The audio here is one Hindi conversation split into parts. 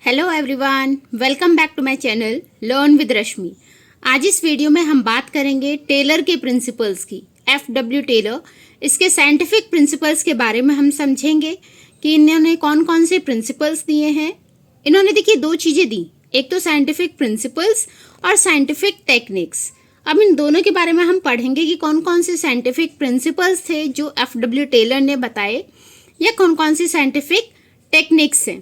Hello everyone, welcome back to my channel learn with Rashmi. आज इस वीडियो में हम बात करेंगे टेलर के प्रिंसिपल्स की। FW टेलर, इसके साइंटिफिक प्रिंसिपल्स के बारे में हम समझेंगे कि इन्होंने कौन कौन से प्रिंसिपल्स दिए हैं। इन्होंने देखिए दो चीज़ें दी, एक तो साइंटिफिक प्रिंसिपल्स और साइंटिफिक टेक्निक्स। अब इन दोनों के बारे में हम पढ़ेंगे कि कौन कौन से साइंटिफिक प्रिंसिपल्स थे जो FW टेलर ने बताए या कौन कौन सी साइंटिफिक टेक्निक्स हैं।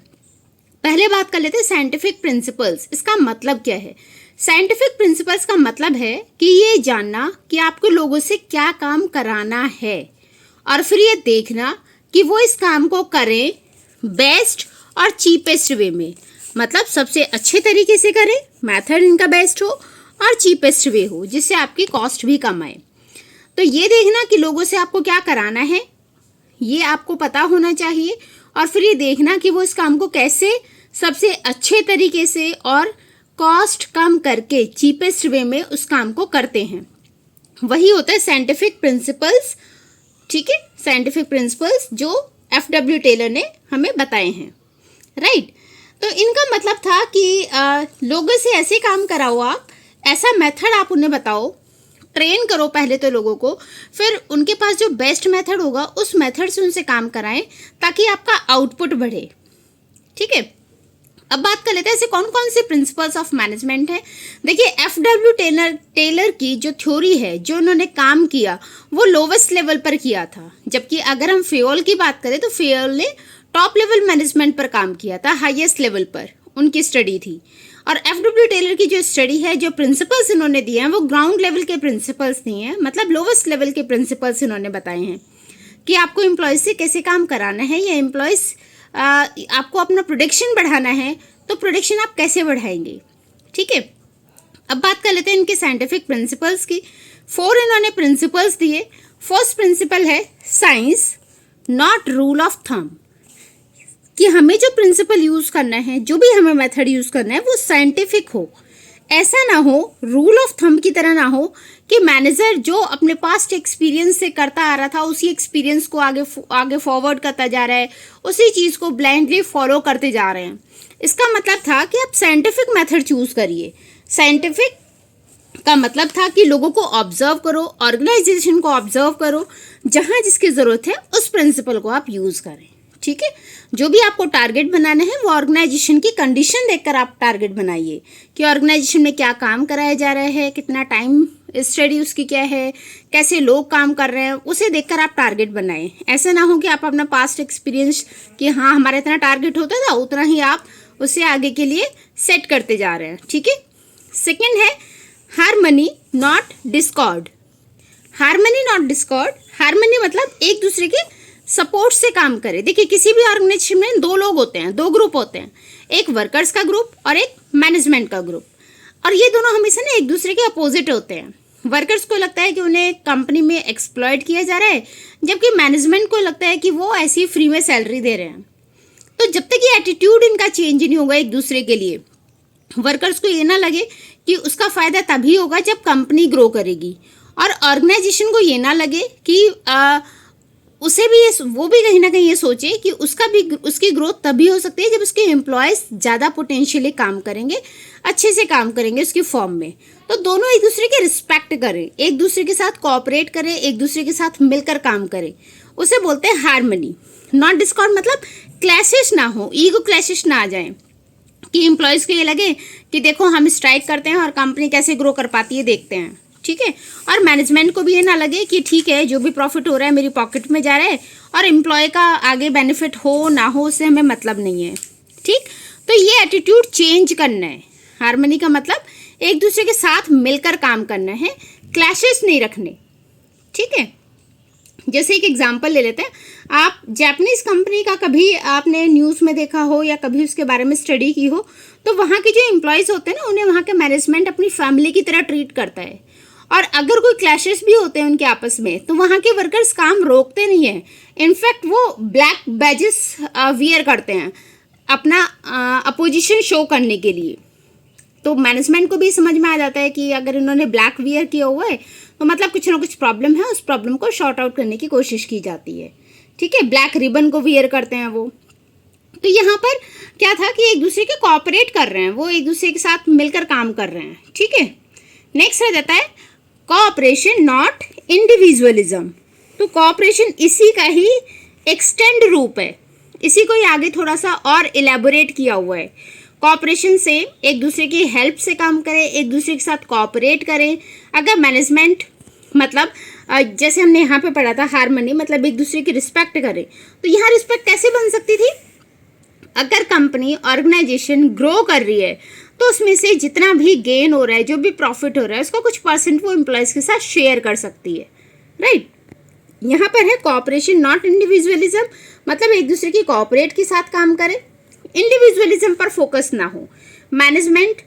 पहले बात कर लेते हैं साइंटिफिक प्रिंसिपल्स। इसका मतलब क्या है? साइंटिफिक प्रिंसिपल्स का मतलब है कि ये जानना कि आपको लोगों से क्या काम कराना है और फिर ये देखना कि वो इस काम को करें बेस्ट और चीपेस्ट वे में। मतलब सबसे अच्छे तरीके से करें, मेथड इनका बेस्ट हो और चीपेस्ट वे हो, जिससे आपकी कॉस्ट भी कम आए। तो ये देखना कि लोगों से आपको क्या कराना है, ये आपको पता होना चाहिए। और फिर ये देखना कि वो इस काम को कैसे सबसे अच्छे तरीके से और कॉस्ट कम करके चीपेस्ट वे में उस काम को करते हैं। वही होता है साइंटिफिक प्रिंसिपल्स। ठीक है, साइंटिफिक प्रिंसिपल्स जो FW टेलर ने हमें बताए हैं, राइट। तो इनका मतलब था कि लोगों से ऐसे काम कराओ, आप ऐसा मेथड आप उन्हें बताओ, ट्रेन करो पहले तो लोगों को, फिर उनके पास जो बेस्ट मेथड होगा उस मेथड से उनसे काम कराएं ताकि आपका आउटपुट बढ़े। ठीक है, अब बात कर लेते हैं ऐसे कौन कौन से प्रिंसिपल्स ऑफ मैनेजमेंट है। देखिए FW टेलर की जो थ्योरी है, जो उन्होंने काम किया, वो लोवेस्ट लेवल पर किया था। जबकि अगर हम फेयोल की बात करें तो फेयोल ने टॉप लेवल मैनेजमेंट पर काम किया था, हाईएस्ट लेवल पर उनकी स्टडी थी। और FW टेलर की जो स्टडी है, जो प्रिंसिपल्स इन्होंने दिए हैं, वो ग्राउंड लेवल के प्रिंसिपल्स नहीं है, मतलब लोवेस्ट लेवल के प्रिंसिपल्स इन्होंने बताए हैं कि आपको एम्प्लॉयज से कैसे काम कराना है, या एम्प्लॉयज आपको अपना प्रोडक्शन बढ़ाना है तो प्रोडक्शन आप कैसे बढ़ाएंगे। ठीक है, अब बात कर लेते हैं इनके साइंटिफिक प्रिंसिपल्स की। 4 इन्होंने प्रिंसिपल्स दिए। फर्स्ट प्रिंसिपल है science not rule of thumb, कि हमें जो प्रिंसिपल यूज करना है, जो भी हमें मेथड यूज करना है, वो साइंटिफिक हो। ऐसा ना हो, रूल ऑफ थंब की तरह ना हो कि मैनेजर जो अपने पास्ट एक्सपीरियंस से करता आ रहा था उसी एक्सपीरियंस को आगे फॉरवर्ड करता जा रहा है, उसी चीज़ को ब्लाइंडली फॉलो करते जा रहे हैं। इसका मतलब था कि आप साइंटिफिक मेथड चूज करिए। साइंटिफिक का मतलब था कि लोगों को ऑब्जर्व करो, ऑर्गेनाइजेशन को ऑब्जर्व करो, जहाँ जिसकी ज़रूरत है उस प्रिंसिपल को आप यूज़ करें। ठीक है, जो भी आपको टारगेट बनाना है वो ऑर्गेनाइजेशन की कंडीशन देखकर आप टारगेट बनाइए कि ऑर्गेनाइजेशन में क्या काम कराया जा रहा है, कितना टाइम स्टडी उसकी क्या है, कैसे लोग काम कर रहे हैं, उसे देखकर आप टारगेट बनाएं। ऐसा ना हो कि आप अपना पास्ट एक्सपीरियंस कि हाँ हमारा इतना टारगेट होता था, उतना ही आप उसे आगे के लिए सेट करते जा रहे हैं। ठीक है, सेकेंड है harmony not Discord. Harmony not Discord, harmony मतलब एक दूसरे के सपोर्ट से काम करे। देखिए किसी भी ऑर्गेनाइजेशन में 2 लोग होते हैं, 2 ग्रुप होते हैं, एक वर्कर्स का ग्रुप और एक मैनेजमेंट का ग्रुप। और ये दोनों हमेशा ना एक दूसरे के अपोजिट होते हैं। वर्कर्स को लगता है कि उन्हें कंपनी में एक्सप्लॉयट किया जा रहा है, जबकि मैनेजमेंट को लगता है कि वो ऐसी फ्री में सैलरी दे रहे हैं। तो जब तक ये एटीट्यूड इनका चेंज नहीं होगा एक दूसरे के लिए, वर्कर्स को ये ना लगे कि उसका फ़ायदा तभी होगा जब कंपनी ग्रो करेगी, और ऑर्गेनाइजेशन को ये ना लगे कि उसे भी वो भी कहीं ना कहीं ये सोचे कि उसकी ग्रोथ तभी हो सकती है जब उसके एम्प्लॉयज़ ज़्यादा पोटेंशियली काम करेंगे, अच्छे से काम करेंगे उसकी फॉर्म में। तो दोनों एक दूसरे के रिस्पेक्ट करें, एक दूसरे के साथ कोऑपरेट करें, एक दूसरे के साथ मिलकर काम करें, उसे बोलते हैं हार्मनी। नॉट डिस्कॉर्ड मतलब क्लैशेस ना हो, ईगो क्लैशेस ना आ जाए कि एम्प्लॉयज़ को ये लगे कि देखो हम स्ट्राइक करते हैं और कंपनी कैसे ग्रो कर पाती है देखते हैं। ठीक है, और मैनेजमेंट को भी ये ना लगे कि ठीक है जो भी प्रॉफिट हो रहा है मेरी पॉकेट में जा रहा है और एम्प्लॉय का आगे बेनिफिट हो ना हो उससे हमें मतलब नहीं है। ठीक, तो ये एटीट्यूड चेंज करना है। हार्मनी का मतलब एक दूसरे के साथ मिलकर काम करना है, क्लैशेस नहीं रखने। ठीक है, जैसे एक एग्जांपल ले लेते हैं। आप जापानीज कंपनी का कभी आपने न्यूज़ में देखा हो या कभी उसके बारे में स्टडी की हो, तो वहाँ के जो एम्प्लॉयज़ होते हैं ना, उन्हें वहाँ के मैनेजमेंट अपनी फैमिली की तरह ट्रीट करता है। और अगर कोई क्लैशेस भी होते हैं उनके आपस में, तो वहाँ के वर्कर्स काम रोकते नहीं हैं। इनफैक्ट वो ब्लैक बैजेस वियर करते हैं अपना अपोजिशन शो करने के लिए। तो मैनेजमेंट को भी समझ में आ जाता है कि अगर इन्होंने ब्लैक वियर किया हुआ है तो मतलब कुछ ना कुछ प्रॉब्लम है, उस प्रॉब्लम को शॉर्ट आउट करने की कोशिश की जाती है। ठीक है, ब्लैक रिबन को वियर करते हैं वो। तो यहाँ पर क्या था कि एक दूसरे के कोऑपरेट कर रहे हैं, वो एक दूसरे के साथ मिलकर काम कर रहे हैं, ठीक है। नेक्स्ट आ जाता है कोऑपरेशन नॉट इंडिविजुअलिज्म। तो कोऑपरेशन इसी का ही एक्सटेंड रूप है, इसी को ही आगे थोड़ा सा और इलेबोरेट किया हुआ है। कोऑपरेशन से एक दूसरे की हेल्प से काम करें, एक दूसरे के साथ कोऑपरेट करें। अगर मैनेजमेंट मतलब जैसे हमने यहाँ पे पढ़ा था हार्मनी, मतलब एक दूसरे की रिस्पेक्ट करें, तो यहाँ रिस्पेक्ट कैसे बन सकती थी? अगर कंपनी ऑर्गेनाइजेशन ग्रो कर रही है तो उसमें से जितना भी गेन हो रहा है, जो भी प्रॉफिट हो रहा है, उसका कुछ परसेंट वो एम्प्लॉयज़ के साथ शेयर कर सकती है, राइट। यहाँ पर है कोऑपरेशन नॉट इंडिविजुअलिज्म, मतलब एक दूसरे की कोऑपरेट के साथ काम करें, इंडिविजुअलिज्म पर फोकस ना हो। मैनेजमेंट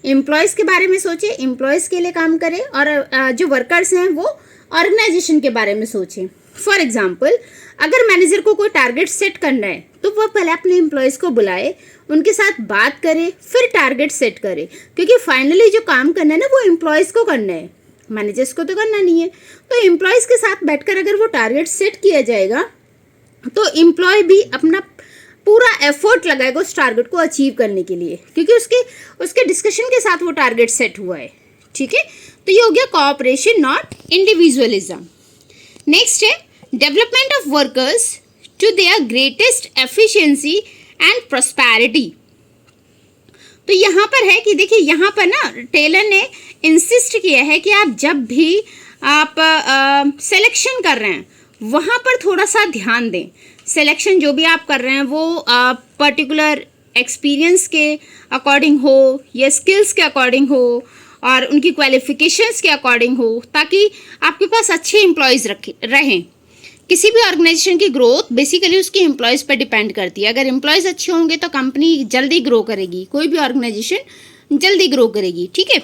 एम्प्लॉयज़ के बारे में सोचे, एम्प्लॉयज़ के लिए काम करे, और जो वर्कर्स हैं वो ऑर्गेनाइजेशन के बारे में सोचें। फॉर एग्जाम्पल, अगर मैनेजर को कोई टारगेट सेट करना है तो वो पहले अपने एम्प्लॉयज़ को बुलाए, उनके साथ बात करे, फिर टारगेट सेट करे, क्योंकि फाइनली जो काम करना है ना वो एम्प्लॉयज़ को करना है, मैनेजर्स को तो करना नहीं है। तो एम्प्लॉयज़ के साथ बैठकर अगर वो टारगेट सेट किया जाएगा तो एम्प्लॉय भी अपना पूरा एफर्ट लगाएगा उस टारगेट को अचीव करने के लिए, क्योंकि उसके डिस्कशन के साथ वो टारगेट सेट हुआ है, ठीक है। तो ये हो गया कोऑपरेशन नॉट इंडिविजुअलिज्म। नेक्स्ट है development of workers to their greatest efficiency and prosperity. तो यहाँ पर है कि देखिए, यहाँ पर ना टेलर ने इंसिस्ट किया है कि आप जब भी आप सिलेक्शन कर रहे हैं वहाँ पर थोड़ा सा ध्यान दें। सिलेक्शन जो भी आप कर रहे हैं वो पर्टिकुलर एक्सपीरियंस के अकॉर्डिंग हो या स्किल्स के अकॉर्डिंग हो और उनकी क्वालिफिकेशंस के अकॉर्डिंग हो, ताकि आपके पास अच्छे एम्प्लॉयज़ रहें। किसी भी ऑर्गेनाइजेशन की ग्रोथ बेसिकली उसके एम्प्लॉयज़ पर डिपेंड करती है। अगर एम्प्लॉयज़ अच्छे होंगे तो कंपनी जल्दी ग्रो करेगी, कोई भी ऑर्गेनाइजेशन जल्दी ग्रो करेगी, ठीक है।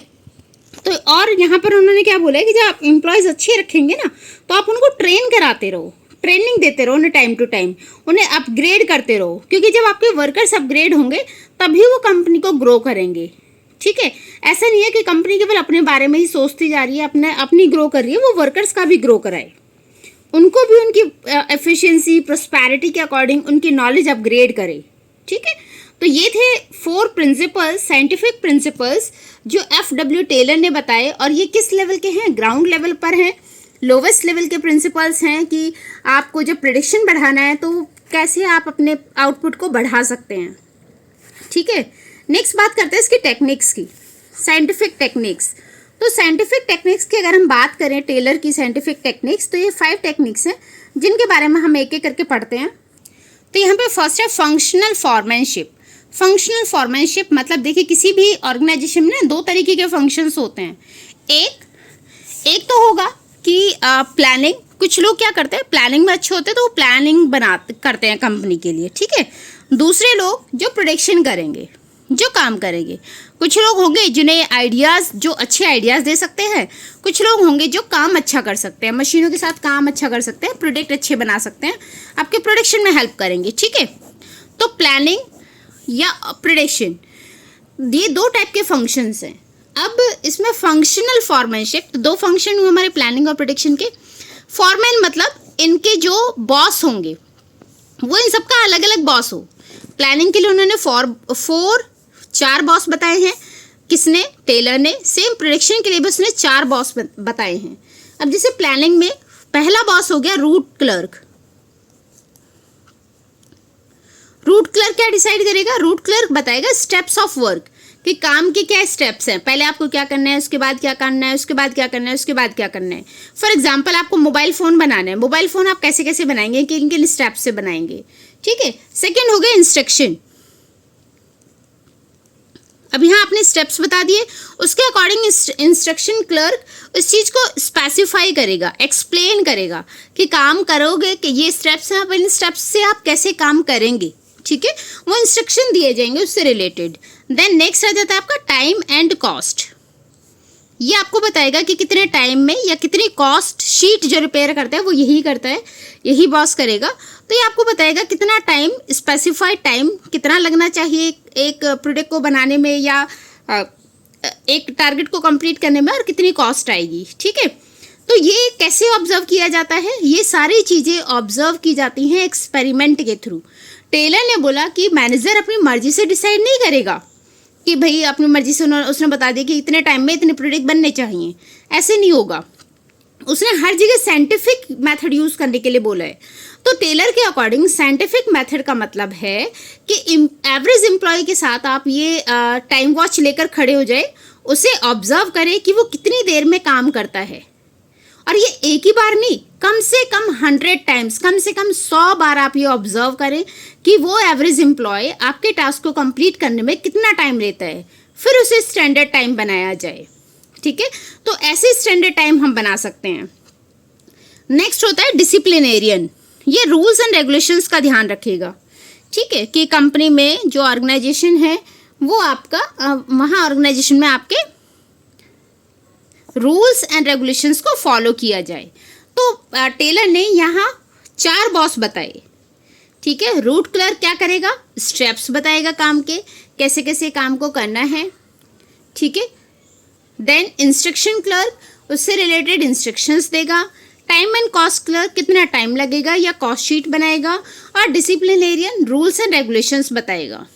तो और यहाँ पर उन्होंने क्या बोला है कि जब आप एम्प्लॉयज़ अच्छे रखेंगे ना तो आप उनको ट्रेन कराते रहो, ट्रेनिंग देते रहो उन्हें टाइम टू टाइम, उन्हें अपग्रेड करते रहो, क्योंकि जब आपके वर्कर्स अपग्रेड होंगे तभी वो कंपनी को ग्रो करेंगे, ठीक है। ऐसा नहीं है कि कंपनी केवल अपने बारे में ही सोचती जा रही है, अपनी ग्रो कर रही है, वो वर्कर्स का भी ग्रो कराए, उनको भी उनकी एफिशिएंसी प्रॉस्पेरिटी के अकॉर्डिंग उनकी नॉलेज अपग्रेड करे, ठीक है। तो ये थे 4 प्रिंसिपल्स, साइंटिफिक प्रिंसिपल्स जो FW टेलर ने बताए, और ये किस लेवल के हैं? ग्राउंड लेवल पर हैं, लोवेस्ट लेवल के प्रिंसिपल्स हैं कि आपको जब प्रेडिक्शन बढ़ाना है तो कैसे आप अपने आउटपुट को बढ़ा सकते हैं, ठीक है। नेक्स्ट बात करते हैं इसकी टेक्निक्स की, साइंटिफिक टेक्निक्स। तो साइंटिफिक टेक्निक्स की अगर हम बात करें, टेलर की साइंटिफिक टेक्निक्स, तो ये 5 टेक्निक्स हैं जिनके बारे में हम एक एक करके पढ़ते हैं। तो यहाँ पे फर्स्ट है फंक्शनल फॉर्मैनशिप। फंक्शनल फॉर्मैनशिप मतलब देखिए, किसी भी ऑर्गेनाइजेशन में 2 तरीके के फंक्शंस होते हैं। एक तो होगा कि प्लानिंग, कुछ लोग क्या करते हैं प्लानिंग में अच्छे होते हैं तो वो प्लानिंग करते हैं कंपनी के लिए, ठीक है। दूसरे लोग जो प्रेडिक्शन करेंगे, जो काम करेंगे। कुछ लोग होंगे जिन्हें आइडियाज़, जो अच्छे आइडियाज़ दे सकते हैं, कुछ लोग होंगे जो काम अच्छा कर सकते हैं, मशीनों के साथ काम अच्छा कर सकते हैं, प्रोडक्ट अच्छे बना सकते हैं, आपके प्रोडक्शन में हेल्प करेंगे, ठीक है। तो प्लानिंग या प्रेडिक्शन, ये 2 टाइप के फंक्शंस हैं। अब इसमें फंक्शनल फॉर्मैनशिप, तो 2 फंक्शन हुए हमारे प्लानिंग और प्रेडिक्शन के। फॉरमैन मतलब इनके जो बॉस होंगे वो इन सबका अलग अलग बॉस हो। प्लानिंग के लिए उन्होंने 4 बॉस बताए हैं, किसने? टेलर ने। सेम प्रेडिक्शन के लिए भी उसने 4 बॉस बताए हैं। अब जैसे प्लानिंग में पहला बॉस हो गया रूट क्लर्क। रूट क्लर्क क्या डिसाइड करेगा? रूट क्लर्क बताएगा स्टेप्स ऑफ वर्क, कि काम के क्या स्टेप्स हैं, पहले आपको क्या करना है, उसके बाद क्या करना है, उसके बाद क्या करना है, उसके बाद क्या करना है। फॉर एग्जांपल, आपको मोबाइल फ़ोन बनाना है, मोबाइल फ़ोन आप कैसे कैसे बनाएंगे, किन किन स्टेप्स से बनाएंगे, ठीक है। सेकेंड हो गया इंस्ट्रक्शन। अब यहाँ आपने स्टेप्स बता दिए, उसके अकॉर्डिंग इंस्ट्रक्शन क्लर्क उस चीज़ को स्पेसिफाई करेगा, एक्सप्लेन करेगा कि काम करोगे कि ये स्टेप्स हैं, अब इन स्टेप्स से आप कैसे काम करेंगे, ठीक है। वो इंस्ट्रक्शन दिए जाएंगे उससे रिलेटेड। देन नेक्स्ट आ जाता है आपका टाइम एंड कॉस्ट। ये आपको बताएगा कि कितने टाइम में या कितनी कॉस्ट, शीट जो रिपेयर करता है वो यही करता है, यही बॉस करेगा। तो ये आपको बताएगा कितना टाइम, स्पेसिफाइड टाइम कितना लगना चाहिए एक प्रोडक्ट को बनाने में या एक टारगेट को कंप्लीट करने में, और कितनी कॉस्ट आएगी, ठीक है। तो ये कैसे ऑब्जर्व किया जाता है? ये सारी चीज़ें ऑब्जर्व की जाती हैं एक्सपेरिमेंट के थ्रू। टेलर ने बोला कि मैनेजर अपनी मर्जी से डिसाइड नहीं करेगा कि भाई अपनी मर्जी से उसने बता दिया कि इतने टाइम में इतने प्रोडक्ट बनने चाहिए, ऐसे नहीं होगा। उसने हर जगह साइंटिफिक मेथड यूज़ करने के लिए बोला है। तो टेलर के अकॉर्डिंग साइंटिफिक मेथड का मतलब है कि एवरेज एम्प्लॉय के साथ आप ये टाइम वॉच लेकर खड़े हो जाए, उसे ऑब्जर्व करें कि वो कितनी देर में काम करता है, और ये एक ही बार नहीं, कम से कम 100 टाइम्स, कम से कम 100 बार आप ये ऑब्जर्व करें कि वो एवरेज एम्प्लॉय आपके टास्क को कंप्लीट करने में कितना टाइम लेता है, फिर उसे स्टैंडर्ड टाइम बनाया जाए। ठीक है, तो ऐसे स्टैंडर्ड टाइम हम बना सकते हैं। नेक्स्ट होता है डिसिप्लिनेरियन। ये रूल्स एंड रेगुलेशंस का ध्यान रखेगा। ठीक है, कि कंपनी में जो ऑर्गेनाइजेशन है वो आपका वहाँ ऑर्गेनाइजेशन में आपके रूल्स एंड रेगुलेशंस को फॉलो किया जाए। तो टेलर ने यहाँ 4 बॉस बताए। ठीक है, रूट क्लर्क क्या करेगा, स्टेप्स बताएगा काम के, कैसे कैसे काम को करना है। ठीक है, देन इंस्ट्रक्शन क्लर्क उससे रिलेटेड इंस्ट्रक्शंस देगा। टाइम एंड कॉस्ट क्लर्क कितना टाइम लगेगा या कॉस्ट शीट बनाएगा, और डिसिप्लिनेरियन रूल्स एंड रेगुलेशंस बताएगा।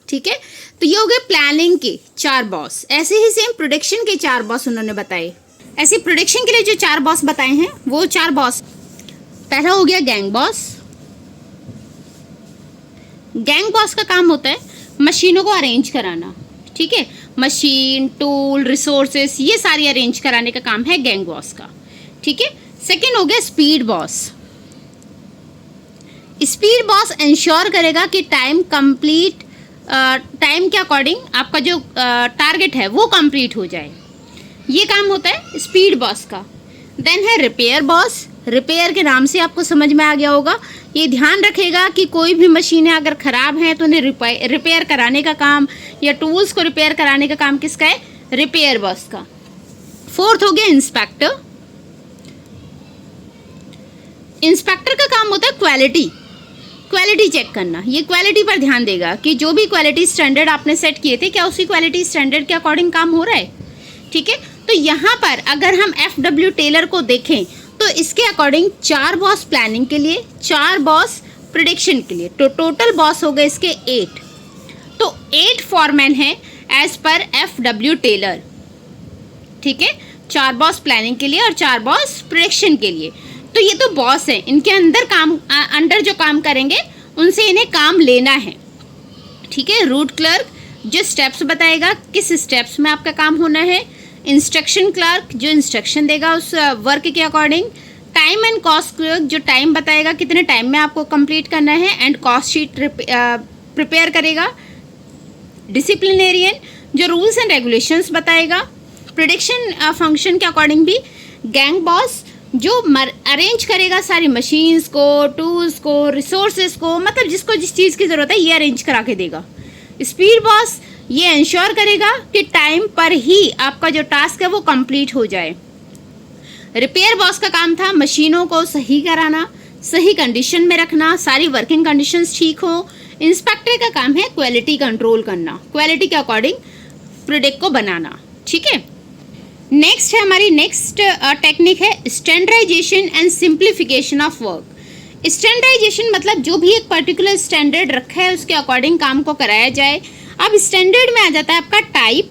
ठीक है, तो ये हो गए प्लानिंग के 4 बॉस। ऐसे ही सेम प्रोडक्शन के 4 बॉस उन्होंने बताए। ऐसे प्रोडक्शन के लिए जो 4 बॉस बताए हैं वो 4 बॉस, पहला हो गया गैंग बॉस। गैंग बॉस का काम होता है मशीनों को अरेंज कराना। ठीक है, मशीन, टूल, रिसोर्सेस, ये सारी अरेंज कराने का काम है गैंग बॉस का। ठीक है, सेकेंड हो गया speed boss. Speed boss ensure करेगा कि टाइम कंप्लीट, टाइम के अकॉर्डिंग आपका जो टारगेट है वो कंप्लीट हो जाए। ये काम होता है स्पीड बॉस का। देन है रिपेयर बॉस। रिपेयर के नाम से आपको समझ में आ गया होगा, ये ध्यान रखेगा कि कोई भी मशीनें अगर ख़राब हैं तो उन्हें रिपेयर कराने का काम या टूल्स को रिपेयर कराने का काम किसका है, रिपेयर बॉस का। फोर्थ हो गया इंस्पेक्टर। इंस्पेक्टर का काम होता है क्वालिटी चेक करना। ये क्वालिटी पर ध्यान देगा कि जो भी क्वालिटी स्टैंडर्ड आपने सेट किए थे क्या उसी क्वालिटी स्टैंडर्ड के अकॉर्डिंग काम हो रहा है। ठीक है, तो यहाँ पर अगर हम FW टेलर को देखें तो इसके अकॉर्डिंग 4 बॉस प्लानिंग के लिए, 4 बॉस प्रेडिक्शन के लिए, तो टोटल बॉस हो गए इसके 8। तो 8 फॉरमैन हैं एज पर FW टेलर। ठीक है, 4 बॉस प्लानिंग के लिए और 4 बॉस प्रेडिक्शन के लिए। तो ये तो बॉस हैं, इनके अंडर जो काम करेंगे उनसे इन्हें काम लेना है। ठीक है, रूट क्लर्क जो स्टेप्स बताएगा किस स्टेप्स में आपका काम होना है। इंस्ट्रक्शन क्लर्क जो इंस्ट्रक्शन देगा उस वर्क के according. Time and cost clerk जो टाइम बताएगा कितने टाइम में आपको कंप्लीट करना है एंड कॉस्ट शीट प्रिपेयर करेगा। डिसिप्लिनेरियन जो रूल्स एंड रेगुलेशंस बताएगा। प्रेडिक्शन फंक्शन के अकॉर्डिंग भी गैंग बॉस जो अरेंज करेगा सारी मशीन्स को, टूल्स को, रिसोर्सेज को, मतलब जिसको जिस चीज़ की ज़रूरत है ये अरेंज करा के देगा। स्पीड बॉस ये इंश्योर करेगा कि टाइम पर ही आपका जो टास्क है वो कंप्लीट हो जाए। रिपेयर बॉस का काम था मशीनों को सही कराना, सही कंडीशन में रखना, सारी वर्किंग कंडीशंस ठीक हो। इंस्पेक्टर का काम है क्वालिटी कंट्रोल करना, क्वालिटी के अकॉर्डिंग प्रोडक्ट को बनाना। ठीक है, नेक्स्ट है हमारी नेक्स्ट टेक्निक है standardisation and simplification of work. Standardisation मतलब जो भी एक पर्टिकुलर स्टैंडर्ड रखा है उसके अकॉर्डिंग काम को कराया जाए। अब स्टैंडर्ड में आ जाता है आपका टाइप,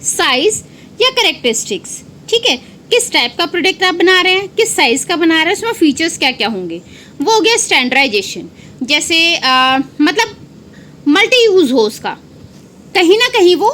साइज या कैरेक्टरिस्टिक्स। ठीक है, किस टाइप का प्रोडक्ट आप बना रहे हैं, किस साइज का बना रहे हैं, उसमें फीचर्स क्या क्या होंगे, वो हो गया स्टैंडर्डाइजेशन। जैसे मतलब मल्टी यूज़ हो उसका, कहीं ना कहीं वो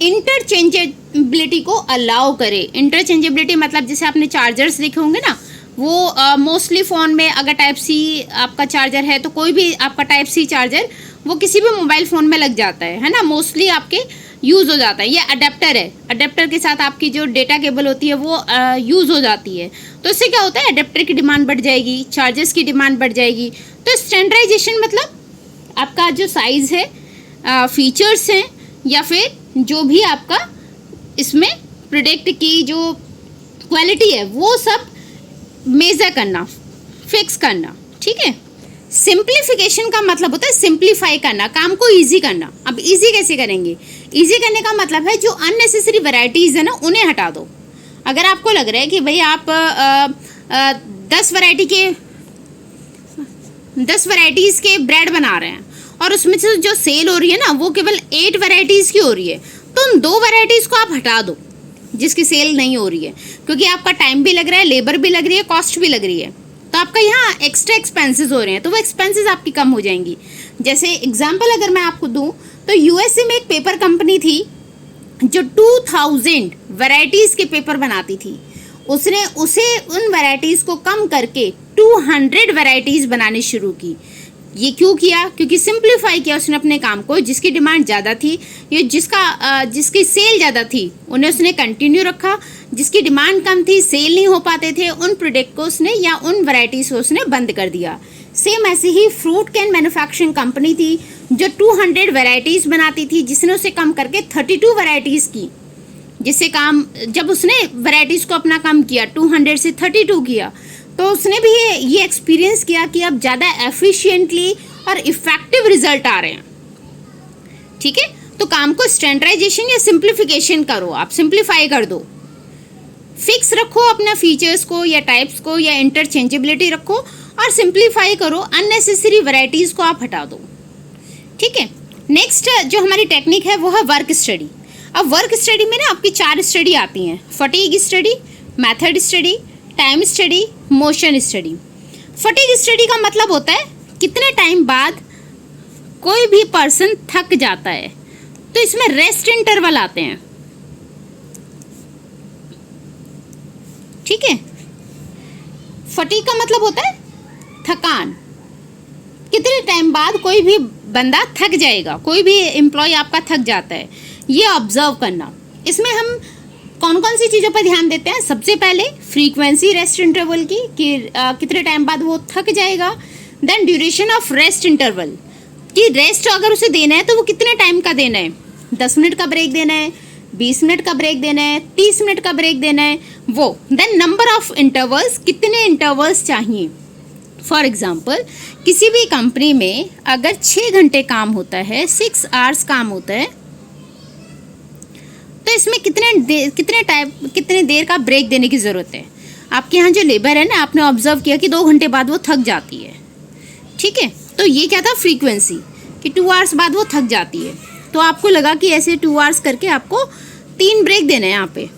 इंटरचेंजेबिलिटी को अलाउ करे। इंटरचेंजेबिलिटी मतलब जैसे आपने चार्जर्स देखे होंगे ना, वो मोस्टली फ़ोन में अगर टाइप सी आपका चार्जर है तो कोई भी आपका टाइप सी चार्जर वो किसी भी मोबाइल फ़ोन में लग जाता है ना, मोस्टली आपके यूज़ हो जाता है। ये अडेप्टर है, अडेप्टर के साथ आपकी जो डेटा केबल होती है वो यूज़ हो जाती है। तो इससे क्या होता है, अडेप्टर की डिमांड बढ़ जाएगी, चार्जर्स की डिमांड बढ़ जाएगी। तो स्टैंडर्डाइजेशन मतलब आपका जो साइज़ है, फीचर्स हैं, या फिर जो भी आपका इसमें प्रोडक्ट की जो क्वालिटी है वो सब मेज़र करना, फिक्स करना। ठीक है, सिंप्लीफिकेशन का मतलब होता है सिंप्लीफाई करना, काम को इजी करना। अब इजी कैसे करेंगे, इजी करने का मतलब है जो अननेसेसरी वैरायटीज़ है ना उन्हें हटा दो। अगर आपको लग रहा है कि भाई आप 10 वैरायटी के 10 वैरायटीज के ब्रेड बना रहे हैं और उसमें से जो सेल हो रही है ना वो केवल 8 वैरायटीज की हो रही है, तो उन 2 वैरायटीज को आप हटा दो जिसकी सेल नहीं हो रही है, क्योंकि आपका टाइम भी लग रहा है, लेबर भी लग रही है, कॉस्ट भी लग रही है, तो आपका यहाँ एक्स्ट्रा एक्सपेंसेस हो रहे हैं, तो वो एक्सपेंसेस आपकी कम हो जाएंगी। जैसे एग्जांपल अगर मैं आपको दूं तो यूएसए में एक पेपर कंपनी थी जो 2000 वैरायटीज के पेपर बनाती थी, उसने उन वैरायटीज को कम करके 200 वैरायटीज बनानी शुरू की। ये क्यों किया? क्योंकि सिंप्लीफाई किया उसने अपने काम को। जिसकी डिमांड ज़्यादा थी, ये जिसकी सेल ज़्यादा थी उन्हें उसने कंटिन्यू रखा, जिसकी डिमांड कम थी, सेल नहीं हो पाते थे, उन प्रोडक्ट को उसने या उन वैरायटीज को उसने बंद कर दिया। सेम ऐसे ही फ्रूट कैन मैन्युफैक्चरिंग कंपनी थी जो 200 वैरायटीज बनाती थी, जिसने उसे कम करके 32 वैरायटीज की। जिससे काम जब उसने वैरायटीज को अपना कम किया, 200 से 32 किया, तो उसने भी ये एक्सपीरियंस किया कि अब ज़्यादा एफिशिएंटली और इफेक्टिव रिजल्ट आ रहे हैं। ठीक है, तो काम को स्टैंडर्डाइजेशन या सिंप्लीफिकेशन करो, आप सिंप्लीफाई कर दो, फिक्स रखो अपना फीचर्स को या टाइप्स को या इंटरचेंजेबिलिटी रखो और सिंप्लीफाई करो, अननेसेसरी वैरायटीज को आप हटा दो। ठीक है, नेक्स्ट जो हमारी टेक्निक है वो है वर्क स्टडी। अब वर्क स्टडी में ना आपकी 4 स्टडी आती हैं, fatigue study, method study, time study, motion study. Fatigue study का मतलब होता है कितने टाइम बाद कोई भी पर्सन थक जाता है, तो इसमें रेस्ट इंटरवल आते हैं। ठीक है, फटीग का मतलब होता है थकान, कितने टाइम बाद कोई भी बंदा थक जाएगा, कोई भी एम्प्लॉय आपका थक जाता है, ये ऑब्जर्व करना। इसमें हम कौन कौन सी चीज़ों पर ध्यान देते हैं? सबसे पहले फ्रीक्वेंसी रेस्ट इंटरवल की कि कितने टाइम बाद वो थक जाएगा। Then duration of rest interval कि रेस्ट अगर उसे देना है तो वो कितने टाइम का देना है, 10 मिनट का ब्रेक देना है, 20 मिनट का ब्रेक देना है, 30 मिनट का ब्रेक देना है वो। देन नंबर ऑफ इंटरवल्स, कितने इंटरवल्स चाहिए। फॉर एग्जाम्पल किसी भी कंपनी में अगर 6 घंटे काम होता है, 6 आवर्स काम होता है, तो इसमें कितने देर का ब्रेक देने की ज़रूरत है। आपके यहाँ जो लेबर है ना, आपने ऑब्जर्व किया कि 2 घंटे बाद वो थक जाती है। ठीक है, तो ये क्या था, फ्रीक्वेंसी कि 2 आवर्स बाद वो थक जाती है, तो आपको लगा कि ऐसे 2 आवर्स करके आपको 3 ब्रेक देने हैं यहाँ पे।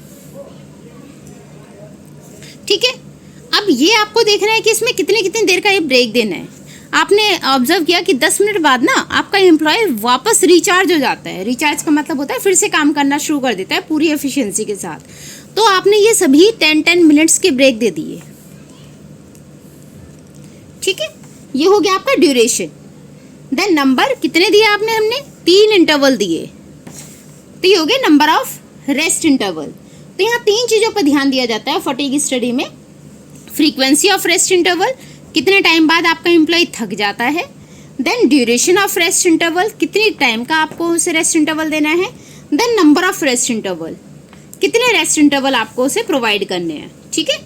ठीक है, अब ये आपको देखना है कि इसमें कितनी देर का ये ब्रेक देना है। आपने ऑब्जर्व किया कि 10 मिनट बाद ना आपका एम्प्लॉय वापस रिचार्ज हो जाता है। रिचार्ज का मतलब होता है फिर से काम करना शुरू कर देता है पूरी एफिशिएंसी के साथ। तो आपने ये सभी 10 मिनट्स के ब्रेक दे दिए। ठीक है, ये हो गया आपका ड्यूरेशन। देन नंबर कितने दिए आपने, हमने 3 इंटरवल दिए, तो ये हो गए नंबर ऑफ रेस्ट इंटरवल। तो यहाँ 3 चीज़ों पर ध्यान दिया जाता है फटीग स्टडी में। फ्रीक्वेंसी ऑफ रेस्ट इंटरवल, कितने टाइम बाद आपका एम्प्लॉय थक जाता है। Then duration of rest interval, कितनी टाइम का आपको उसे रेस्ट इंटरवल देना है। Then number of rest interval, कितने रेस्ट इंटरवल आपको उसे प्रोवाइड करने हैं। ठीक है,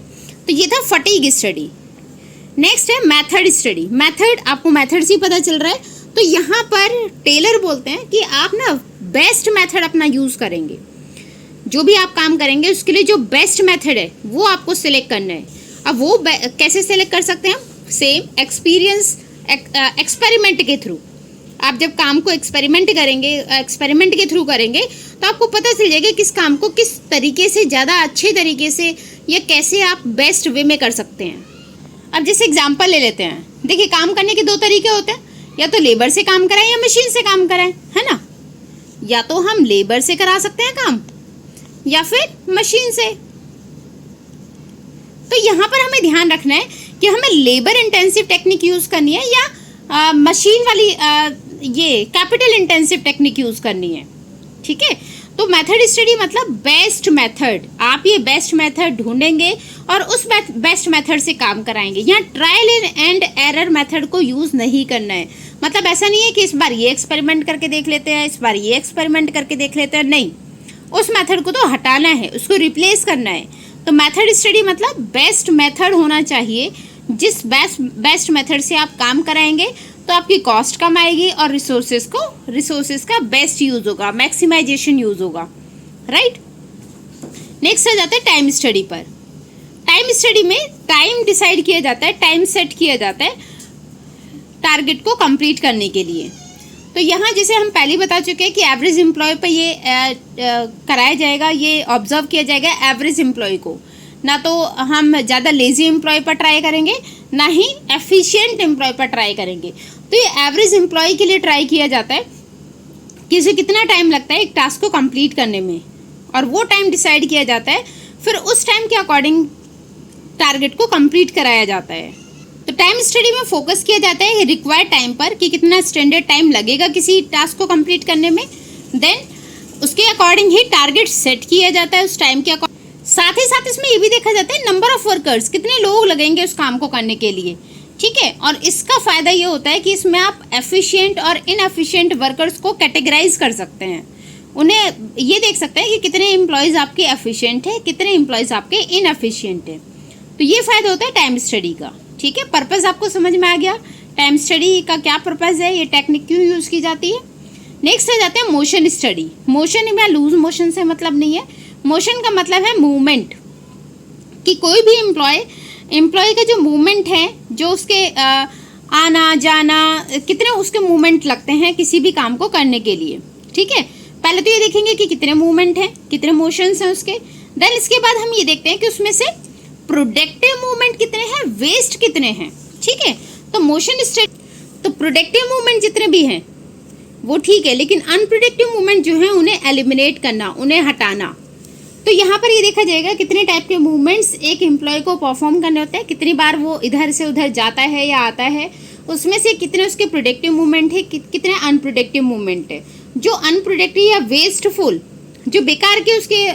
तो ये था फटीग स्टडी। नेक्स्ट है मेथड स्टडी। मेथड, आपको मेथड से ही पता चल रहा है, तो यहाँ पर टेलर बोलते हैं कि आप ना बेस्ट मेथड अपना यूज़ करेंगे। जो भी आप काम करेंगे उसके लिए जो बेस्ट मेथड है वो आपको सिलेक्ट करना है। अब वो कैसे सिलेक्ट कर सकते हैं हम? सेम एक्सपेरिमेंट के थ्रू। आप जब काम को एक्सपेरिमेंट के थ्रू करेंगे तो आपको पता चल जाएगा किस काम को किस तरीके से ज़्यादा अच्छे तरीके से या कैसे आप बेस्ट वे में कर सकते हैं। अब जैसे एग्जांपल ले लेते हैं, देखिए काम करने के 2 तरीके होते हैं, या तो लेबर से काम कराएं या मशीन से काम कराएं, है ना। या तो हम लेबर से करा सकते हैं काम या फिर मशीन से। तो यहाँ पर हमें ध्यान रखना है कि हमें लेबर इंटेंसिव टेक्निक यूज़ करनी है या मशीन वाली ये कैपिटल इंटेंसिव टेक्निक यूज़ करनी है। ठीक है, तो मेथड स्टडी मतलब बेस्ट मेथड। आप ये बेस्ट मेथड ढूंढेंगे और उस बेस्ट मेथड से काम कराएंगे। यहाँ ट्रायल एंड एरर मेथड को यूज़ नहीं करना है। मतलब ऐसा नहीं है कि इस बार ये एक्सपेरिमेंट करके देख लेते हैं, इस बार ये एक्सपेरिमेंट करके देख लेते हैं, नहीं, उस मेथड को तो हटाना है, उसको रिप्लेस करना है। तो मेथड स्टडी मतलब बेस्ट मेथड होना चाहिए। जिस बेस्ट मेथड से आप काम कराएंगे तो आपकी कॉस्ट कम आएगी और रिसोर्सेज का बेस्ट यूज़ होगा, मैक्सिमाइजेशन यूज़ होगा, राइट। नेक्स्ट आ जाता है टाइम स्टडी पर। टाइम स्टडी में टाइम डिसाइड किया जाता है, टाइम सेट किया जाता है टारगेट को कंप्लीट करने के लिए। तो यहाँ जैसे हम पहले बता चुके हैं कि एवरेज एम्प्लॉय पे ये कराया जाएगा, ये ऑब्जर्व किया जाएगा एवरेज एम्प्लॉय को। ना तो हम ज़्यादा लेजी एम्प्लॉय पर ट्राई करेंगे, ना ही एफिशिएंट एम्प्लॉय पर ट्राई करेंगे। तो ये एवरेज एम्प्लॉय के लिए ट्राई किया जाता है कि उसे कितना टाइम लगता है एक टास्क को कंप्लीट करने में, और वो टाइम डिसाइड किया जाता है, फिर उस टाइम के अकॉर्डिंग टारगेट को कंप्लीट कराया जाता है। तो टाइम स्टडी में फोकस किया जाता है रिक्वायर्ड टाइम पर कि कितना स्टैंडर्ड टाइम लगेगा किसी टास्क को कंप्लीट करने में। देन उसके अकॉर्डिंग ही टारगेट सेट किया जाता है उस टाइम के अकॉर्डिंग। साथ ही साथ इसमें ये भी देखा जाता है नंबर ऑफ वर्कर्स, कितने लोग लगेंगे उस काम को करने के लिए, ठीक है। और इसका फ़ायदा ये होता है कि इसमें आप एफिशिएंट और इनएफिशिएंट वर्कर्स को कैटेगराइज कर सकते हैं। उन्हें ये देख सकते हैं कि कितने एम्प्लॉयज़ आपके एफिशिएंट है, कितने एम्प्लॉयज़ आपके इनएफिशिएंट है। तो ये फ़ायदा होता है टाइम स्टडी का, ठीक है। पर्पज़ आपको समझ में आ गया, टाइम स्टडी का क्या पर्पज़ है, ये टेक्निक क्यों यूज़ की जाती है। नेक्स्ट आ जाते हैं मोशन स्टडी। मोशन में लूज मोशन से मतलब नहीं है, मोशन का मतलब है मूवमेंट, कि कोई भी एम्प्लॉय का जो मूवमेंट है, जो उसके आना जाना, कितने उसके मूवमेंट लगते हैं किसी भी काम को करने के लिए, ठीक है। पहले तो ये देखेंगे कि कितने मूवमेंट हैं, कितने मोशंस हैं उसके। देन इसके बाद हम ये देखते हैं कि उसमें से प्रोडक्टिव मूवमेंट कितने हैं, वेस्ट कितने हैं, ठीक है। तो मोशन स्टडी, तो प्रोडक्टिव मूवमेंट जितने भी हैं वो ठीक है, लेकिन अनप्रोडक्टिव मूवमेंट जो है उन्हें एलिमिनेट करना, उन्हें हटाना। तो यहाँ पर ये देखा जाएगा कितने टाइप के मूवमेंट्स एक एम्प्लॉय को परफॉर्म करने होते हैं, कितनी बार वो इधर से उधर जाता है या आता है, उसमें से कितने उसके प्रोडक्टिव मूवमेंट है, कितने अनप्रोडक्टिव मूवमेंट है। जो अनप्रोडक्टिव या वेस्टफुल, जो बेकार के उसके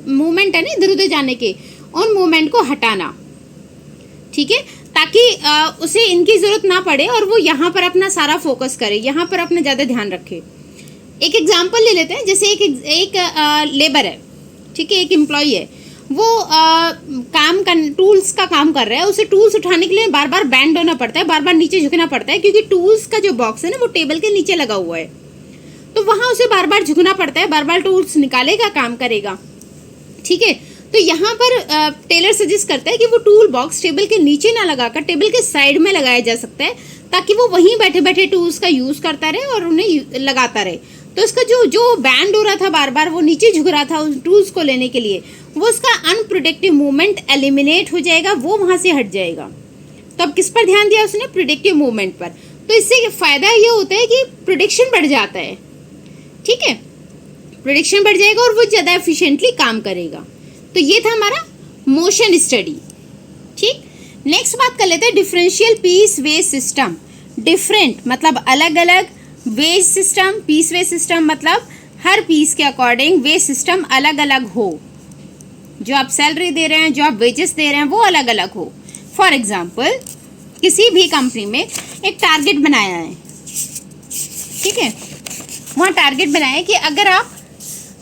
मूवमेंट है ना इधर उधर जाने के, उन मूवमेंट को हटाना, ठीक है, ताकि उसे इनकी ज़रूरत ना पड़े और वो यहाँ पर अपना सारा फोकस करे, यहाँ पर अपना ज़्यादा ध्यान रखे। एक एग्जांपल ले लेते हैं, जैसे एक लेबर है, ठीक है, एक एम्प्लॉय है, वो टूल्स का काम कर रहा है। उसे टूल्स उठाने के लिए बार बार बैंड होना पड़ता है, बार बार नीचे झुकना पड़ता है, क्योंकि टूल्स का जो बॉक्स है ना वो टेबल के नीचे लगा हुआ है। तो वहाँ उसे बार बार झुकना पड़ता है, बार बार टूल्स निकालेगा, काम करेगा, ठीक है। तो यहाँ पर टेलर सजेस्ट करता है कि वो टूल बॉक्स टेबल के नीचे ना लगाकर टेबल के साइड में लगाया जा सकता है, ताकि वो वहीं बैठे बैठे टूल्स का यूज़ करता रहे और उन्हें लगाता रहे। तो इसका जो बैंड हो रहा था, बार बार वो नीचे झुक रहा था उस टूल्स को लेने के लिए, वो उसका अनप्रोडक्टिव मूवमेंट एलिमिनेट हो जाएगा, वो वहाँ से हट जाएगा। तो अब किस पर ध्यान दिया उसने, प्रोडक्टिव मूवमेंट पर। तो इससे फ़ायदा ये होता है कि प्रोडक्शन बढ़ जाता है, ठीक है, प्रोडक्शन बढ़ जाएगा और वो ज़्यादा एफिशिएंटली काम करेगा। तो ये था हमारा मोशन स्टडी, ठीक। नेक्स्ट बात कर लेते हैं differential piece wage system. Different मतलब अलग अलग, wage system, piece wage system मतलब हर पीस के अकॉर्डिंग वेज सिस्टम अलग अलग हो। जो आप सैलरी दे रहे हैं, जो आप वेजेस दे रहे हैं, वो अलग अलग हो। फॉर एग्जाम्पल, किसी भी कंपनी में एक टारगेट बनाया है, ठीक है, वहाँ टारगेट बनाया है कि अगर आप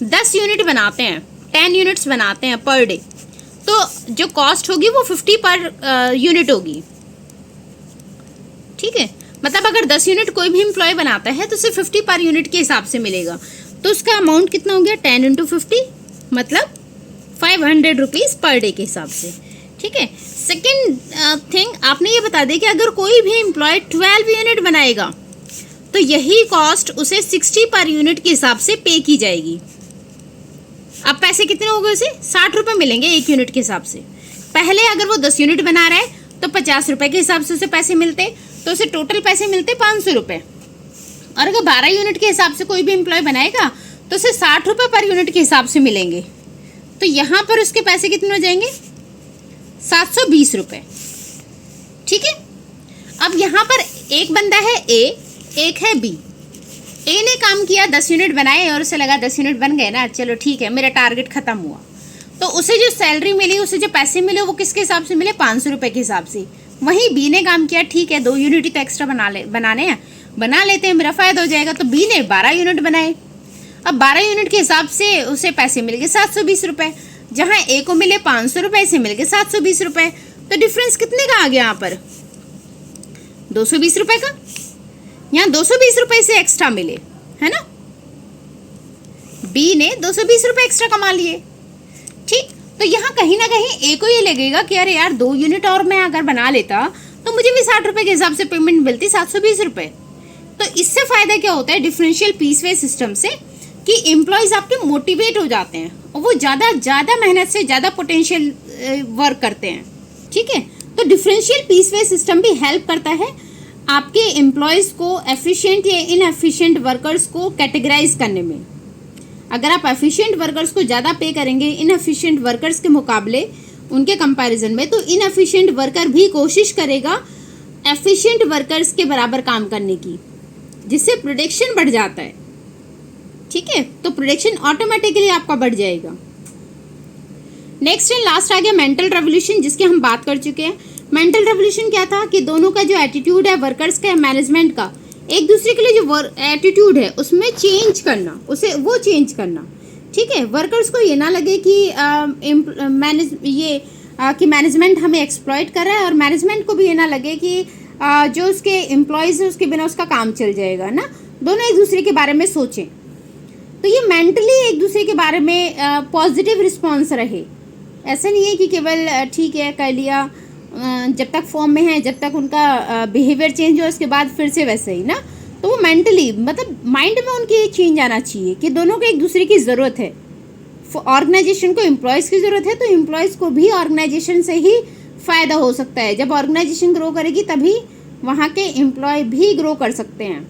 10 यूनिट बनाते हैं, 10 यूनिट्स बनाते हैं पर डे, तो जो कॉस्ट होगी वो 50 पर यूनिट होगी, ठीक है। मतलब अगर 10 यूनिट कोई भी एम्प्लॉय बनाता है तो उसे 50 पर यूनिट के हिसाब से मिलेगा। तो उसका अमाउंट कितना हो गया, 10 × 50 मतलब 500 रुपीज़ पर डे के हिसाब से, ठीक है। सेकेंड थिंग आपने ये बता दिया कि अगर कोई भी एम्प्लॉय 12 यूनिट बनाएगा तो यही कॉस्ट उसे 60 पर यूनिट के हिसाब से पे की जाएगी। अब पैसे कितने हो गए, उसे 60 रुपये मिलेंगे एक यूनिट के हिसाब से। पहले अगर वो 10 यूनिट बना रहा है तो 50 रुपये के हिसाब से उसे पैसे मिलते, तो उसे टोटल पैसे मिलते 500 रुपये। और अगर 12 यूनिट के हिसाब से कोई भी एम्प्लॉय बनाएगा तो उसे 60 रुपये पर यूनिट के हिसाब से मिलेंगे। तो यहाँ पर उसके पैसे कितने हो जाएंगे, 720 रुपये, ठीक है। अब यहाँ पर एक बंदा है ए, एक है बी। ए ने काम किया, 10 यूनिट बनाए और उसे लगा 10 यूनिट बन गए ना, चलो ठीक है, मेरा टारगेट खत्म हुआ। तो उसे जो सैलरी मिली, उसे जो पैसे मिले, वो किसके हिसाब से मिले, 500 रुपये के हिसाब से। वहीं बी ने काम किया, ठीक है 2 यूनिट ही तो एक्स्ट्रा बनाने हैं, बना लेते हैं, मेरा फ़ायदा हो जाएगा। तो बी ने 12 यूनिट बनाए। अब 12 यूनिट के हिसाब से उसे पैसे मिल गए 720 रुपये, जहाँ ए को मिले 500 रुपये, से मिल गए 720 रुपये। तो डिफरेंस कितने का आ गया यहाँ पर, 220 रुपये का। यहाँ 220 रुपये से एक्स्ट्रा मिले, है ना, बी ने 220 रुपये एक्स्ट्रा कमा लिए, ठीक। तो यहाँ कहीं ना कहीं ए को ये लगेगा कि अरे यार 2 यूनिट और मैं अगर बना लेता तो मुझे भी 60 रुपये के हिसाब से पेमेंट मिलती 720 रुपये। तो इससे फ़ायदा क्या होता है डिफरेंशियल पीस वे सिस्टम से कि एम्प्लॉयज़ आपके मोटिवेट हो जाते हैं और वो ज़्यादा मेहनत से ज़्यादा पोटेंशियल वर्क करते हैं। ठीक है, तो डिफरेंशियल पीस वे सिस्टम भी हेल्प करता है आपके एम्प्लॉयज़ को एफिशिएंट या इनएफिशिएंट वर्कर्स को कैटेगराइज करने में। अगर आप एफिशिएंट वर्कर्स को ज़्यादा पे करेंगे इनएफिशिएंट वर्कर्स के मुकाबले उनके कंपैरिजन में, तो इनएफिशिएंट वर्कर भी कोशिश करेगा एफिशिएंट वर्कर्स के बराबर काम करने की, जिससे प्रोडक्शन बढ़ जाता है। ठीक है, तो प्रोडक्शन ऑटोमेटिकली आपका बढ़ जाएगा। नेक्स्ट एंड लास्ट आ गया मेंटल रेवोल्यूशन, जिसकी हम बात कर चुके हैं। मेंटल रेवोल्यूशन क्या था कि दोनों का जो एटीट्यूड है वर्कर्स का मैनेजमेंट का, एक दूसरे के लिए जो एटीट्यूड है उसमें चेंज करना, उसे वो चेंज करना। ठीक है, वर्कर्स को ये ना लगे कि मैनेजमेंट हमें एक्सप्लॉइट कर रहा है, और मैनेजमेंट को भी ये ना लगे कि जो उसके एम्प्लॉयज़ है उसके बिना उसका काम चल जाएगा ना। दोनों एक दूसरे के बारे में सोचें, तो ये मेंटली एक दूसरे के बारे में पॉजिटिव रिस्पॉन्स रहे। ऐसा नहीं है कि केवल ठीक है कर लिया, जब तक फॉर्म में है, जब तक उनका बिहेवियर चेंज हो उसके बाद फिर से वैसे ही ना। तो वो मेंटली मतलब माइंड में उनकी एक चेंज आना चाहिए कि दोनों को एक दूसरे की ज़रूरत है। ऑर्गेनाइजेशन को एम्प्लॉयज़ की ज़रूरत है, तो एम्प्लॉयज़ को भी ऑर्गेनाइजेशन से ही फ़ायदा हो सकता है। जब ऑर्गेनाइजेशन ग्रो करेगी तभी वहाँ के एम्प्लॉय भी ग्रो कर सकते हैं।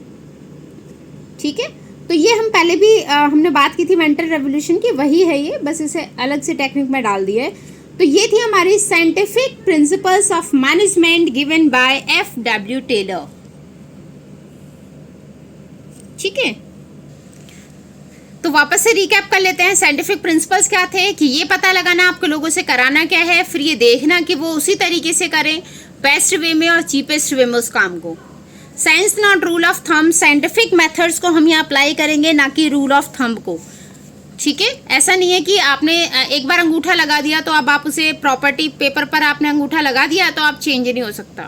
ठीक है, तो ये हम पहले भी हमने बात की थी मेंटल रेवोल्यूशन की, वही है ये, बस इसे अलग से टेक्निक में डाल दिया है। तो ये थी हमारी scientific principles of management given by F.W. Taylor. ठीक है, तो वापस से रिकैप कर लेते हैं। साइंटिफिक प्रिंसिपल्स क्या थे कि ये पता लगाना आपको लोगों से कराना क्या है, फिर ये देखना कि वो उसी तरीके से करें बेस्ट वे में और चीपेस्ट वे में उस काम को। Science not rule of thumb, scientific methods को हम यहाँ अप्लाई करेंगे ना कि रूल ऑफ थंब को। ठीक है, ऐसा नहीं है कि आपने एक बार अंगूठा लगा दिया तो अब आप उसे प्रॉपर्टी पेपर पर आपने अंगूठा लगा दिया तो आप चेंज नहीं हो सकता।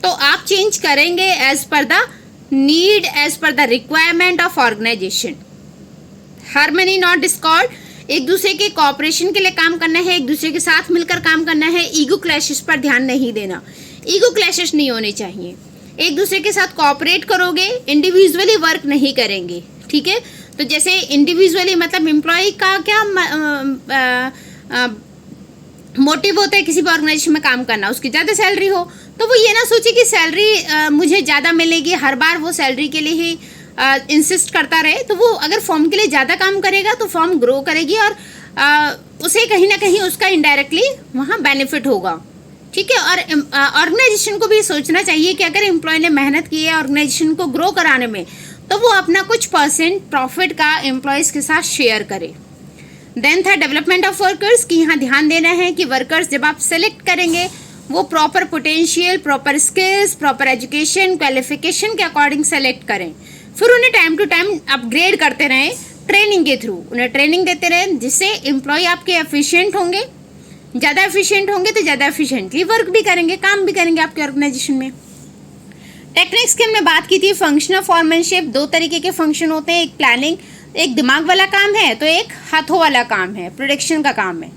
तो आप चेंज करेंगे as per the need, as per the requirement of organisation. Harmony not discord, एक दूसरे के कोऑपरेशन के लिए काम करना है, एक दूसरे के साथ मिलकर काम करना है। ईगो क्लैशेस पर ध्यान नहीं देना, ईगो क्लैशेस नहीं होने चाहिए। एक दूसरे के साथ कोऑपरेट करोगे, इंडिविजुअली वर्क नहीं करेंगे। ठीक है, तो जैसे इंडिविजुअली मतलब एम्प्लॉय का क्या मोटिव होता है किसी भी ऑर्गेनाइजेशन में काम करना, उसकी ज़्यादा सैलरी हो, तो वो ये ना सोचे कि सैलरी मुझे ज़्यादा मिलेगी, हर बार वो सैलरी के लिए ही इंसिस्ट करता रहे। तो वो अगर फॉर्म के लिए ज़्यादा काम करेगा तो फॉर्म ग्रो करेगी और उसे कहीं ना कहीं उसका इनडायरेक्टली वहाँ बेनिफिट होगा। ठीक है, और ऑर्गेनाइजेशन को भी सोचना चाहिए कि अगर एम्प्लॉय ने मेहनत की है ऑर्गेनाइजेशन को ग्रो कराने में, तो वो अपना कुछ % प्रॉफिट का एम्प्लॉयज़ के साथ शेयर करे। देन था डेवलपमेंट ऑफ वर्कर्स, कि यहाँ ध्यान देना है कि वर्कर्स जब आप सेलेक्ट करेंगे वो proper potential, proper skills, proper education, qualification के अकॉर्डिंग सेलेक्ट करें। फिर उन्हें टाइम टू टाइम अपग्रेड करते रहें ट्रेनिंग के थ्रू, उन्हें ट्रेनिंग देते रहें, जिससे एम्प्लॉय आपके एफिशिएंट होंगे। ज़्यादा एफिशिएंट होंगे तो ज़्यादा एफिशिएंटली वर्क भी करेंगे, काम भी करेंगे आपके ऑर्गेनाइजेशन में। टेक्निक्स की हमने बात की थी। फंक्शनल फॉर्मैनशिप, 2 तरीके के फंक्शन होते हैं, एक प्लानिंग, एक दिमाग वाला काम है, तो एक हाथों वाला काम है, प्रोडक्शन का काम है।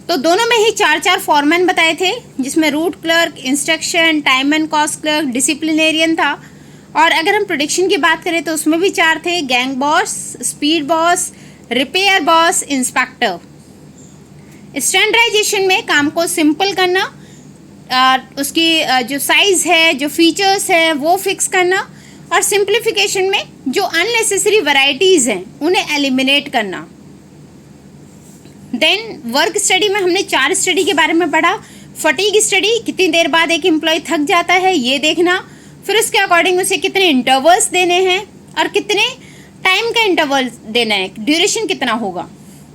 तो दोनों में ही 4 फॉरमैन बताए थे, जिसमें root clerk, instruction, time and cost clerk, disciplinarian था। और अगर हम प्रोडक्शन की बात करें तो उसमें भी 4 थे, gang boss, speed boss, repair boss, inspector. Standardisation में काम को सिंपल करना, उसकी जो साइज़ है, जो फीचर्स है वो फिक्स करना, और सिंप्लीफिकेशन में जो अननेसेसरी वैरायटीज़ हैं उन्हें एलिमिनेट करना। देन वर्क स्टडी में हमने 4 स्टडी के बारे में पढ़ा। फटीग स्टडी, कितनी देर बाद एक एम्प्लॉय थक जाता है ये देखना, फिर उसके अकॉर्डिंग उसे कितने इंटरवल्स देने हैं और कितने टाइम का इंटरवल देना है, ड्यूरेशन कितना होगा।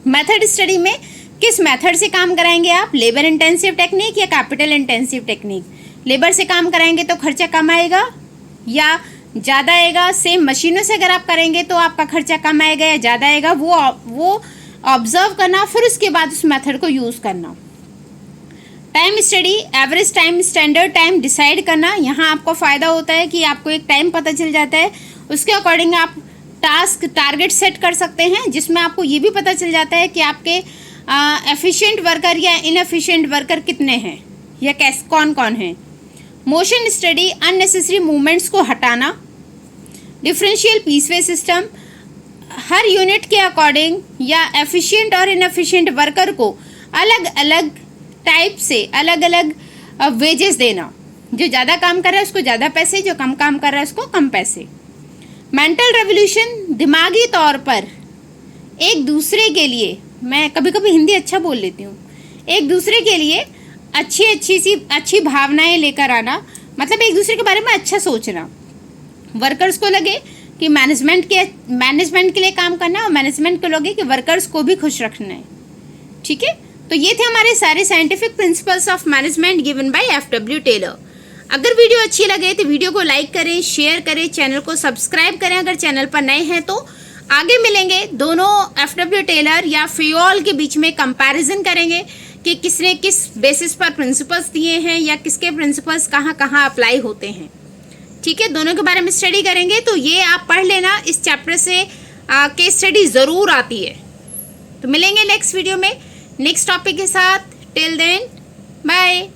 मेथड स्टडी में किस मेथड से काम कराएंगे आप, लेबर इंटेंसिव टेक्निक या कैपिटल इंटेंसिव टेक्निक। लेबर से काम कराएंगे तो खर्चा कम आएगा या ज़्यादा आएगा। सेम मशीनों से अगर आप करेंगे तो आपका खर्चा कम आएगा या ज़्यादा आएगा, वो ऑब्जर्व करना, फिर उसके बाद उस मेथड को यूज़ करना। Time study, average time, standard time decide करना। यहाँ आपको फ़ायदा होता है कि आपको एक टाइम पता चल जाता है, उसके अकॉर्डिंग आप टारगेट सेट कर सकते हैं, जिसमें आपको ये भी पता चल जाता है कि आपके एफिशिएंट वर्कर या इनएफिशिएंट वर्कर कितने हैं या कौन कौन हैं। मोशन स्टडी, अननेसेसरी मूवमेंट्स को हटाना, डिफरेंशियल पीसवे सिस्टम, हर यूनिट के अकॉर्डिंग या एफिशिएंट और इनएफिशिएंट वर्कर को अलग अलग टाइप से अलग अलग वेजेस देना, जो ज़्यादा काम कर रहा है उसको ज़्यादा पैसे, जो कम काम कर रहा है उसको कम पैसे। मेंटल रेवोल्यूशन, दिमागी तौर पर एक दूसरे के लिए, मैं कभी कभी हिंदी अच्छा बोल लेती हूँ, एक दूसरे के लिए अच्छी भावनाएं लेकर आना, मतलब एक दूसरे के बारे में अच्छा सोचना। वर्कर्स को लगे कि मैनेजमेंट के लिए काम करना है और मैनेजमेंट को लगे कि वर्कर्स को भी खुश रखना है। ठीक है, तो ये थे हमारे सारे scientific principles of management given by F W. Taylor. अगर वीडियो अच्छी लगे तो वीडियो को लाइक करें, शेयर करें, चैनल को सब्सक्राइब करें अगर चैनल पर नए हैं तो। आगे मिलेंगे, दोनों एफ.डब्ल्यू. टेलर या फेयोल के बीच में कंपैरिजन करेंगे कि किसने किस बेसिस पर प्रिंसिपल्स दिए हैं या किसके प्रिंसिपल्स कहाँ कहाँ अप्लाई होते हैं। ठीक है, दोनों के बारे में स्टडी करेंगे, तो ये आप पढ़ लेना, इस चैप्टर से केस स्टडी ज़रूर आती है। तो मिलेंगे नेक्स्ट वीडियो में नेक्स्ट टॉपिक के साथ। Till then bye.